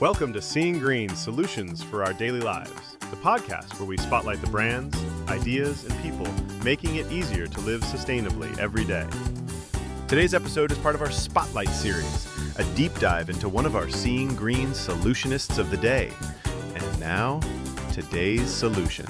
Welcome to Seeing Green Solutions for Our Daily Lives, the podcast where we spotlight the brands, ideas, and people making it easier to live sustainably every day. Today's episode is part of our Spotlight series, a deep dive into one of our Seeing Green Solutionists of the day. And now, today's solution.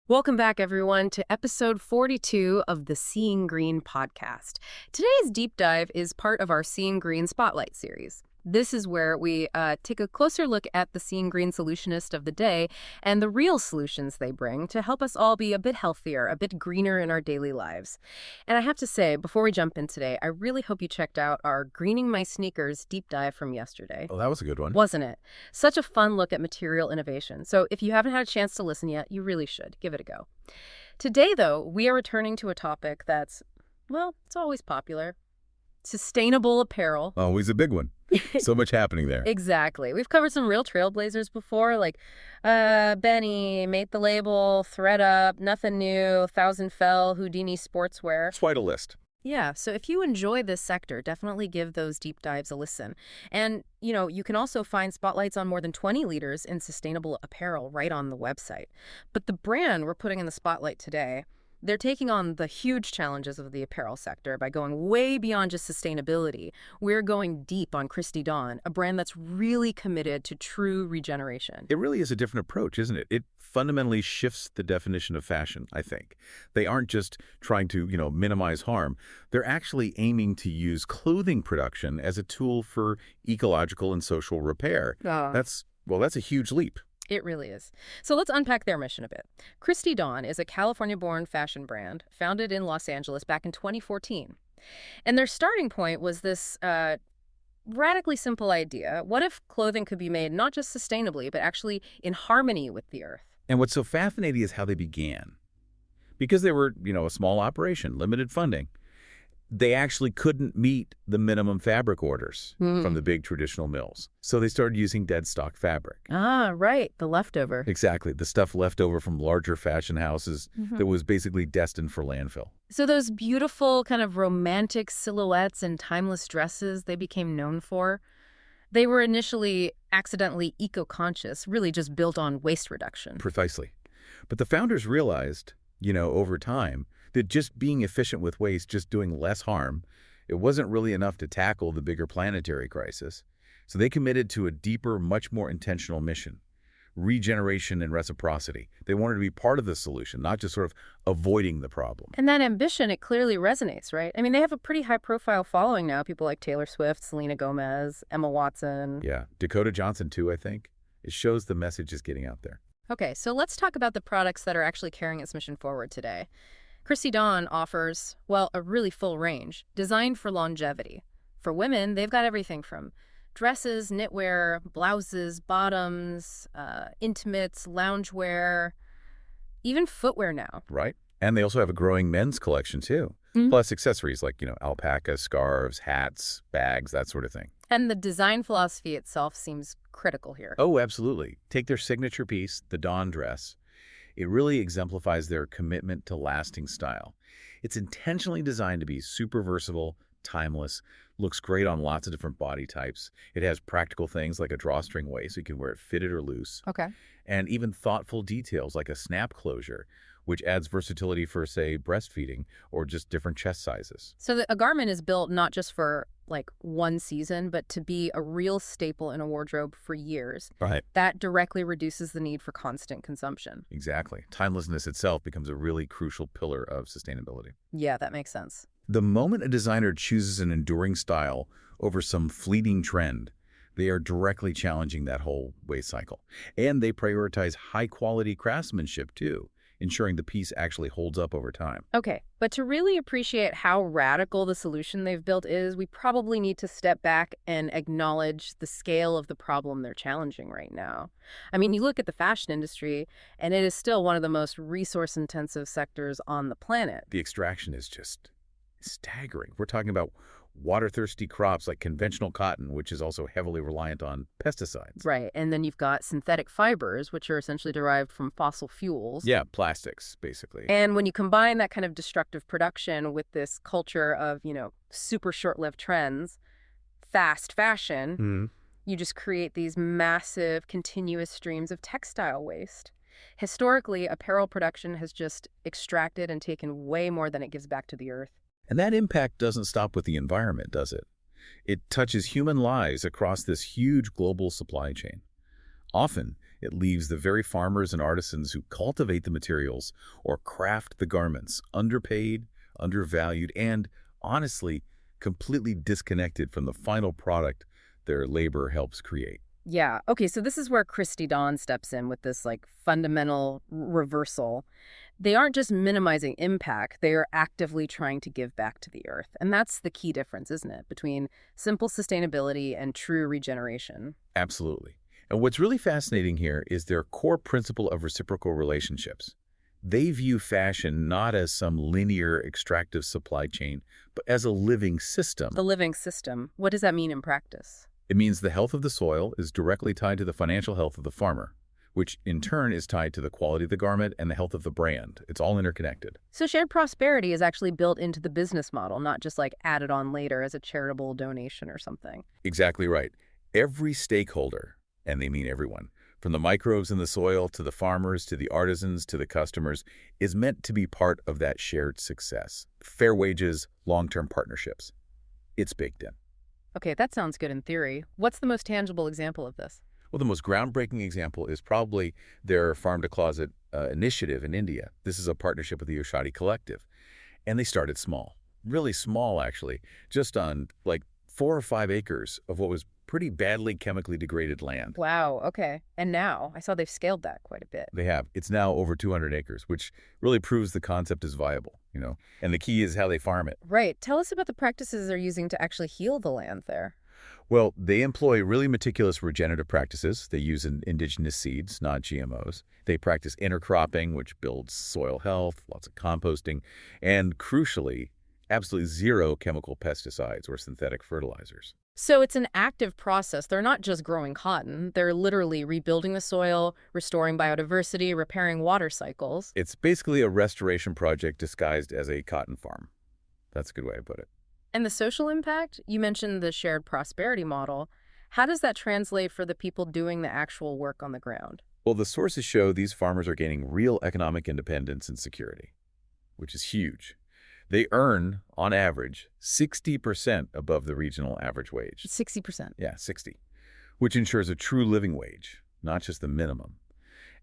Welcome back, everyone, to episode 42 of the Seeing Green podcast. Today's deep dive is part of our Seeing Green Spotlight series. This is where we take a closer look at the Seeing Green Solutionist of the day and the real solutions they bring to help us all be a bit healthier, a bit greener in our daily lives. And I have to say, before we jump in today, I really hope you checked out our Greening My Sneakers deep dive from yesterday. Oh, that was a good one. Wasn't it? Such a fun look at material innovation. So if you haven't had a chance to listen yet, you really should. Give it a go. Today, though, we are returning to a topic that's, well, it's always popular. Sustainable apparel. Always a big one. So much happening there. Exactly. We've covered some real trailblazers before, like Benny, Made the Label, Thread Up, Nothing New, Thousand Fell, Houdini Sportswear. It's quite a list. Yeah, so if you enjoy this sector, definitely give those deep dives a listen. And, you can also find spotlights on more than 20 leaders in sustainable apparel right on the website. But the brand we're putting in the spotlight today, they're taking on the huge challenges of the apparel sector by going way beyond just sustainability. We're going deep on Christy Dawn, a brand that's really committed to true regeneration. It really is a different approach, isn't it? It fundamentally shifts the definition of fashion, I think. They aren't just trying to, minimize harm. They're actually aiming to use clothing production as a tool for ecological and social repair. That's a huge leap. It really is. So let's unpack their mission a bit. Christy Dawn is a California-born fashion brand founded in Los Angeles back in 2014. And their starting point was this radically simple idea. What if clothing could be made not just sustainably, but actually in harmony with the earth? And what's so fascinating is how they began. Because they were, a small operation, limited funding, they actually couldn't meet the minimum fabric orders from the big traditional mills. So they started using dead stock fabric. Ah, right. The leftover. Exactly. The stuff left over from larger fashion houses that was basically destined for landfill. So those beautiful kind of romantic silhouettes and timeless dresses they became known for, they were initially accidentally eco-conscious, really just built on waste reduction. Precisely. But the founders realized, over time, that just being efficient with waste, just doing less harm, it wasn't really enough to tackle the bigger planetary crisis. So they committed to a deeper, much more intentional mission, regeneration and reciprocity. They wanted to be part of the solution, not just sort of avoiding the problem. And that ambition, it clearly resonates, right? I mean, they have a pretty high-profile following now, people like Taylor Swift, Selena Gomez, Emma Watson. Yeah, Dakota Johnson too, I think. It shows the message is getting out there. Okay, so let's talk about the products that are actually carrying its mission forward today. Christy Dawn offers, a really full range, designed for longevity. For women, they've got everything from dresses, knitwear, blouses, bottoms, intimates, loungewear, even footwear now. Right. And they also have a growing men's collection, too. Plus accessories like, alpaca, scarves, hats, bags, that sort of thing. And the design philosophy itself seems critical here. Oh, absolutely. Take their signature piece, the Dawn dress. It really exemplifies their commitment to lasting style. It's intentionally designed to be super versatile, timeless, looks great on lots of different body types. It has practical things like a drawstring waist, so you can wear it fitted or loose. Okay. And even thoughtful details like a snap closure, which adds versatility for, say, breastfeeding or just different chest sizes. So a garment is built not just for one season, but to be a real staple in a wardrobe for years. Right. That directly reduces the need for constant consumption. Exactly. Timelessness itself becomes a really crucial pillar of sustainability. Yeah, that makes sense. The moment a designer chooses an enduring style over some fleeting trend, they are directly challenging that whole waste cycle. And they prioritize high-quality craftsmanship, too, ensuring the piece actually holds up over time. Okay, but to really appreciate how radical the solution they've built is, we probably need to step back and acknowledge the scale of the problem they're challenging right now. I mean, you look at the fashion industry, and it is still one of the most resource-intensive sectors on the planet. The extraction is just staggering. We're talking about water-thirsty crops like conventional cotton, which is also heavily reliant on pesticides. Right, and then you've got synthetic fibers, which are essentially derived from fossil fuels. Yeah, plastics, basically. And when you combine that kind of destructive production with this culture of, super short-lived trends, fast fashion, Mhm. you just create these massive, continuous streams of textile waste. Historically, apparel production has just extracted and taken way more than it gives back to the earth. And that impact doesn't stop with the environment, does it? It touches human lives across this huge global supply chain. Often, it leaves the very farmers and artisans who cultivate the materials or craft the garments underpaid, undervalued, and, honestly, completely disconnected from the final product their labor helps create. Yeah. Okay, so this is where Christy Dawn steps in with this fundamental reversal. They aren't just minimizing impact, they are actively trying to give back to the earth. And that's the key difference, isn't it, between simple sustainability and true regeneration. Absolutely. And what's really fascinating here is their core principle of reciprocal relationships. They view fashion not as some linear extractive supply chain, but as a living system. The living system. What does that mean in practice? It means the health of the soil is directly tied to the financial health of the farmer, which in turn is tied to the quality of the garment and the health of the brand. It's all interconnected. So shared prosperity is actually built into the business model, not just added on later as a charitable donation or something. Exactly right. Every stakeholder, and they mean everyone, from the microbes in the soil to the farmers to the artisans to the customers, is meant to be part of that shared success. Fair wages, long-term partnerships. It's baked in. Okay, that sounds good in theory. What's the most tangible example of this? Well, the most groundbreaking example is probably their Farm to Closet initiative in India. This is a partnership with the Oshadi Collective. And they started small, really small actually, just on 4 or 5 acres of what was pretty badly chemically degraded land. Wow, okay. And now, I saw they've scaled that quite a bit. They have. It's now over 200 acres, which really proves the concept is viable, And the key is how they farm it. Right. Tell us about the practices they're using to actually heal the land there. Well, they employ really meticulous regenerative practices. They use indigenous seeds, not GMOs. They practice intercropping, which builds soil health, lots of composting, and crucially, absolutely zero chemical pesticides or synthetic fertilizers. So it's an active process. They're not just growing cotton. They're literally rebuilding the soil, restoring biodiversity, repairing water cycles. It's basically a restoration project disguised as a cotton farm. That's a good way to put it. And the social impact? You mentioned the shared prosperity model. How does that translate for the people doing the actual work on the ground? Well, the sources show these farmers are gaining real economic independence and security, which is huge. They earn, on average, 60% above the regional average wage. 60%. Yeah, 60, which ensures a true living wage, not just the minimum.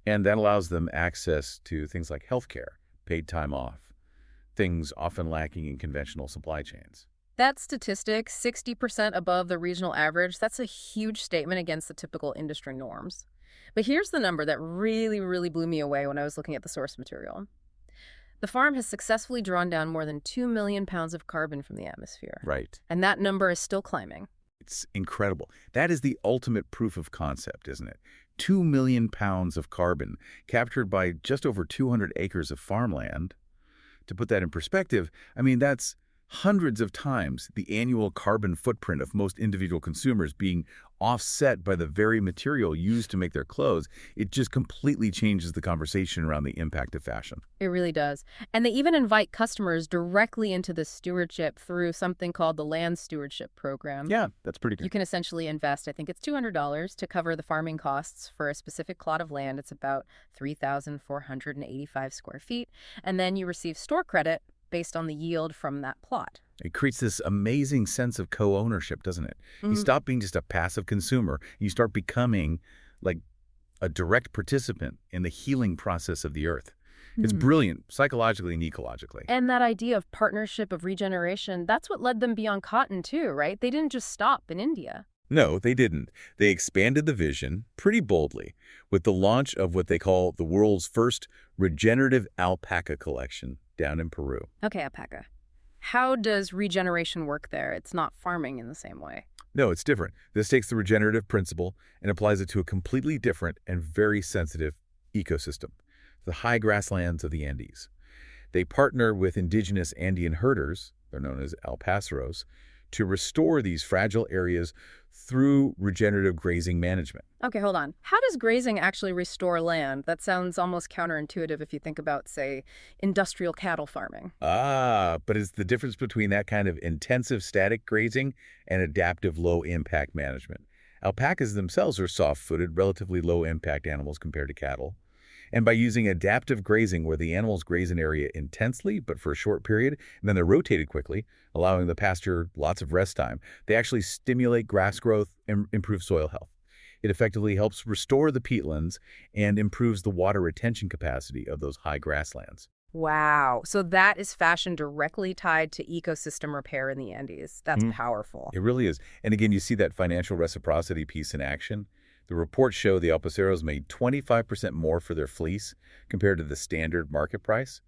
And that allows them access to things like healthcare, paid time off, things often lacking in conventional supply chains. That statistic, 60% above the regional average, that's a huge statement against the typical industry norms. But here's the number that really, really blew me away when I was looking at the source material. The farm has successfully drawn down more than 2 million pounds of carbon from the atmosphere. Right. And that number is still climbing. It's incredible. That is the ultimate proof of concept, isn't it? 2 million pounds of carbon captured by just over 200 acres of farmland. To put that in perspective, that's hundreds of times the annual carbon footprint of most individual consumers being offset by the very material used to make their clothes. It just completely changes the conversation around the impact of fashion. It really does. And they even invite customers directly into the stewardship through something called the Land Stewardship Program. Yeah, that's pretty good. You can essentially invest, I think it's $200 to cover the farming costs for a specific plot of land. It's about 3,485 square feet. And then you receive store credit based on the yield from that plot. It creates this amazing sense of co-ownership, doesn't it? Mm-hmm. You stop being just a passive consumer, and you start becoming a direct participant in the healing process of the earth. It's brilliant, psychologically and ecologically. And that idea of partnership, of regeneration, that's what led them beyond cotton too, right? They didn't just stop in India. No, they didn't. They expanded the vision pretty boldly with the launch of what they call the world's first regenerative alpaca collection down in Peru. Okay, alpaca. How does regeneration work there? It's not farming in the same way. No, it's different. This takes the regenerative principle and applies it to a completely different and very sensitive ecosystem, the high grasslands of the Andes. They partner with indigenous Andean herders, they're known as alpaceros, to restore these fragile areas through regenerative grazing management. Okay, hold on. How does grazing actually restore land? That sounds almost counterintuitive if you think about, say, industrial cattle farming. But it's the difference between that kind of intensive static grazing and adaptive low-impact management. Alpacas themselves are soft-footed, relatively low-impact animals compared to cattle. And by using adaptive grazing where the animals graze an area intensely but for a short period, and then they're rotated quickly, allowing the pasture lots of rest time, they actually stimulate grass growth and improve soil health. It effectively helps restore the peatlands and improves the water retention capacity of those high grasslands. Wow. So that is fashion directly tied to ecosystem repair in the Andes. That's powerful. It really is. And again, you see that financial reciprocity piece in action. The reports show the alpaceros made 25% more for their fleece compared to the standard market price,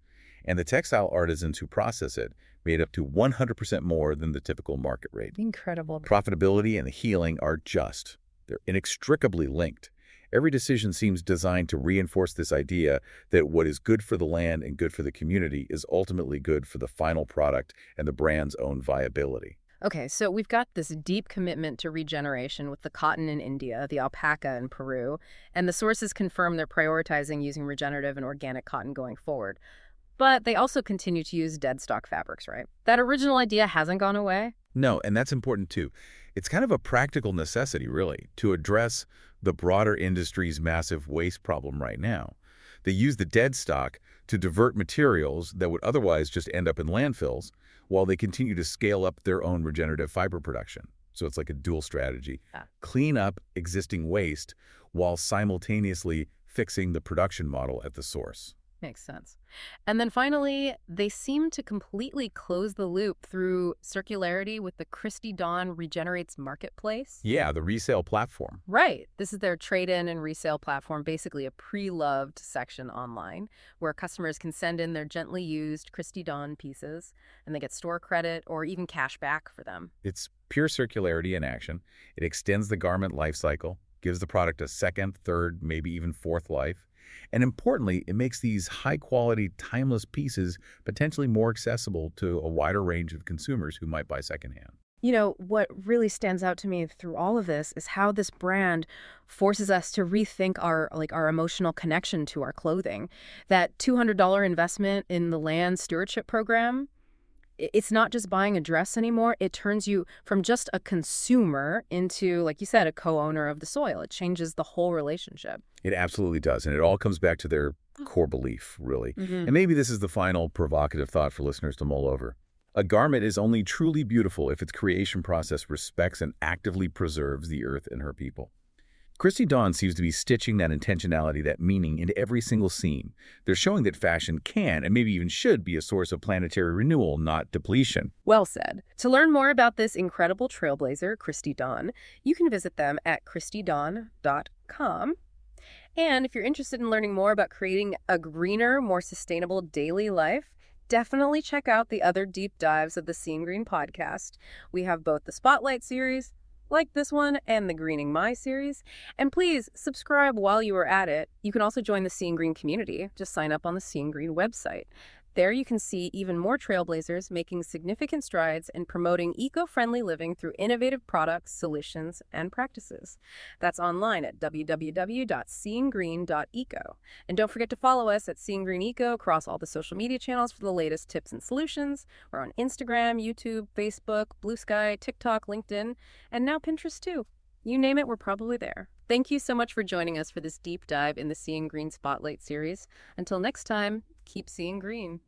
and the textile artisans who process it made up to 100% more than the typical market rate. Incredible. Profitability and the healing are just. They're inextricably linked. Every decision seems designed to reinforce this idea that what is good for the land and good for the community is ultimately good for the final product and the brand's own viability. Okay, so we've got this deep commitment to regeneration with the cotton in India, the alpaca in Peru, and the sources confirm they're prioritizing using regenerative and organic cotton going forward. But they also continue to use dead stock fabrics, right? That original idea hasn't gone away? No, and that's important too. It's kind of a practical necessity, really, to address the broader industry's massive waste problem right now. They use the dead stock to divert materials that would otherwise just end up in landfills while they continue to scale up their own regenerative fiber production. So it's like a dual strategy. Clean up existing waste while simultaneously fixing the production model at the source. Makes sense. And then finally, they seem to completely close the loop through circularity with the Christy Dawn Regenerates Marketplace. Yeah, the resale platform. Right. This is their trade-in and resale platform, basically a pre-loved section online where customers can send in their gently used Christy Dawn pieces and they get store credit or even cash back for them. It's pure circularity in action. It extends the garment life cycle, gives the product a second, third, maybe even fourth life. And importantly, it makes these high-quality, timeless pieces potentially more accessible to a wider range of consumers who might buy secondhand. You know, what really stands out to me through all of this is how this brand forces us to rethink our emotional connection to our clothing. That $200 investment in the land stewardship program, it's not just buying a dress anymore. It turns you from just a consumer into, like you said, a co-owner of the soil. It changes the whole relationship. It absolutely does. And it all comes back to their core belief, really. And maybe this is the final provocative thought for listeners to mull over. A garment is only truly beautiful if its creation process respects and actively preserves the earth and her people. Christy Dawn seems to be stitching that intentionality, that meaning, into every single scene. They're showing that fashion can, and maybe even should, be a source of planetary renewal, not depletion. Well said. To learn more about this incredible trailblazer, Christy Dawn, you can visit them at christydawn.com. And if you're interested in learning more about creating a greener, more sustainable daily life, definitely check out the other deep dives of the Seeing Green podcast. We have both the Spotlight series, like this one, and the Greening My series. And please subscribe while you are at it. You can also join the Seeing Green community. Just sign up on the Seeing Green website. There you can see even more trailblazers making significant strides in promoting eco-friendly living through innovative products, solutions, and practices. That's online at www.seeinggreen.eco. And don't forget to follow us at Seeing Green Eco across all the social media channels for the latest tips and solutions. We're on Instagram, YouTube, Facebook, Blue Sky, TikTok, LinkedIn, and now Pinterest too. You name it, we're probably there. Thank you so much for joining us for this deep dive in the Seeing Green Spotlight series. Until next time, keep seeing green.